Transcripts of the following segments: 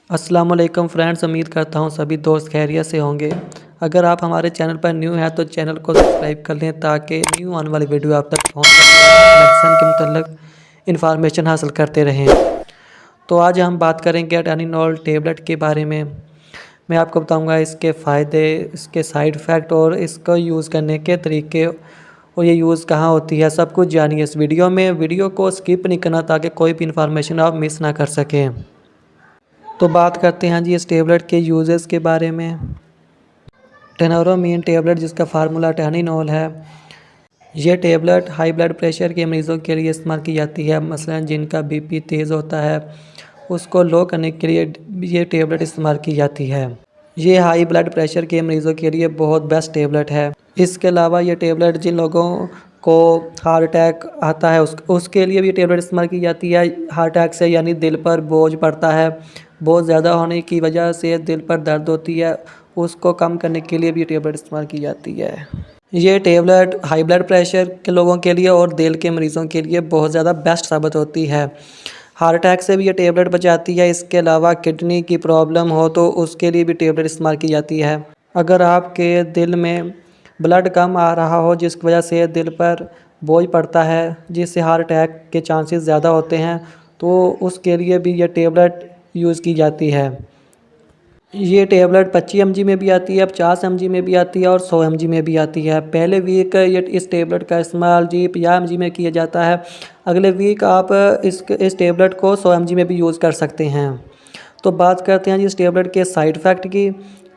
अस्सलाम वालेकुम फ्रेंड्स, उम्मीद करता हूँ सभी दोस्त खैरियत से होंगे। अगर आप हमारे चैनल पर न्यू हैं तो चैनल को सब्सक्राइब कर लें ताकि न्यू आने वाली वीडियो आप तक पहुँच सके, मेडिसिन के मतलब इन्फॉर्मेशन हासिल करते रहें। तो आज हम बात करेंगे एटानिनोल टेबलेट के बारे में। मैं आपको बताऊंगा इसके फ़ायदे, इसके साइड इफ़ेक्ट और इसको यूज़ करने के तरीके और ये यूज़ कहाँ होती है, सब कुछ जानिए इस वीडियो में। वीडियो को स्किप नहीं करना ताकि कोई भी इन्फॉर्मेशन आप मिस ना कर सकें। तो बात करते हैं जी इस टेबलेट के यूजेस के बारे में। टेनोरोमीन टेबलेट जिसका फार्मूला एटानिनोल है। ये टेबलेट हाई ब्लड प्रेशर के मरीज़ों के लिए इस्तेमाल की जाती है। मसलन जिनका बीपी तेज़ होता है उसको लो करने के लिए ये टेबलेट इस्तेमाल की जाती है। ये हाई ब्लड प्रेशर के मरीज़ों के लिए बहुत बेस्ट टेबलेट है। इसके अलावा ये टेबलेट जिन लोगों को हार्ट अटैक आता है उसके लिए भी टेबलेट इस्तेमाल की जाती है। हार्ट अटैक से यानी दिल पर बोझ पड़ता है, बहुत ज़्यादा होने की वजह से दिल पर दर्द होती है, उसको कम करने के लिए भी टेबलेट इस्तेमाल की जाती है। ये टेबलेट हाई ब्लड प्रेशर के लोगों के लिए और दिल के मरीज़ों के लिए बहुत ज़्यादा बेस्ट साबित होती है। हार्ट अटैक से भी ये टेबलेट बचाती है। इसके अलावा किडनी की प्रॉब्लम हो तो उसके लिए भी टेबलेट इस्तेमाल की जाती है। अगर आपके दिल में ब्लड कम आ रहा हो जिसकी वजह से दिल पर बोझ पड़ता है, जिससे हार्ट अटैक के चांसेस ज़्यादा होते हैं, तो उसके लिए भी ये टेबलेट यूज़ की जाती है। ये टेबलेट 25 mg में भी आती है, 50 mg में भी आती है और 100 mg में भी आती है। पहले वीक ये इस टेबलेट का इस्तेमाल जी 50 mg में किया जाता है। अगले वीक आप इस टेबलेट को 100 mg में भी यूज़ कर सकते हैं। तो बात करते हैं जी इस टेबलेट के साइड इफ़ेक्ट की।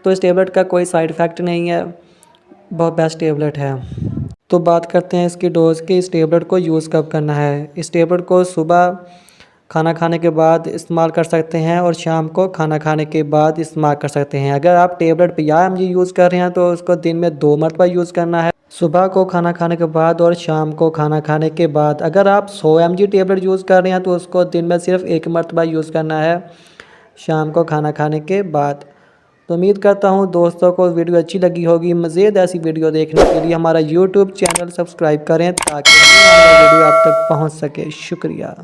तो इस टेबलेट का कोई साइड इफ़ेक्ट नहीं है, बहुत बेस्ट टेबलेट है। तो बात करते हैं इसकी डोज़ की। इस टेबलेट को यूज़ कब करना है। इस टेबलेट को सुबह खाना खाने के बाद इस्तेमाल कर सकते हैं और शाम को खाना खाने के बाद इस्तेमाल कर सकते हैं। अगर आप टेबलेट 50 mg यूज़ कर रहे हैं तो उसको दिन में 2 मरतबा यूज़ करना है, सुबह को खाना खाने के बाद और शाम को खाना खाने के बाद। अगर आप 100 mg टेबलेट यूज़ कर रहे हैं तो उसको दिन में सिर्फ 1 मरतबा यूज़ करना है, शाम को खाना खाने के बाद। तो उम्मीद करता हूँ दोस्तों को वीडियो अच्छी लगी होगी। मज़ीद ऐसी वीडियो देखने के लिए हमारा यूट्यूब चैनल सब्सक्राइब करें ताकि वीडियो आप तक पहुँच सके। शुक्रिया।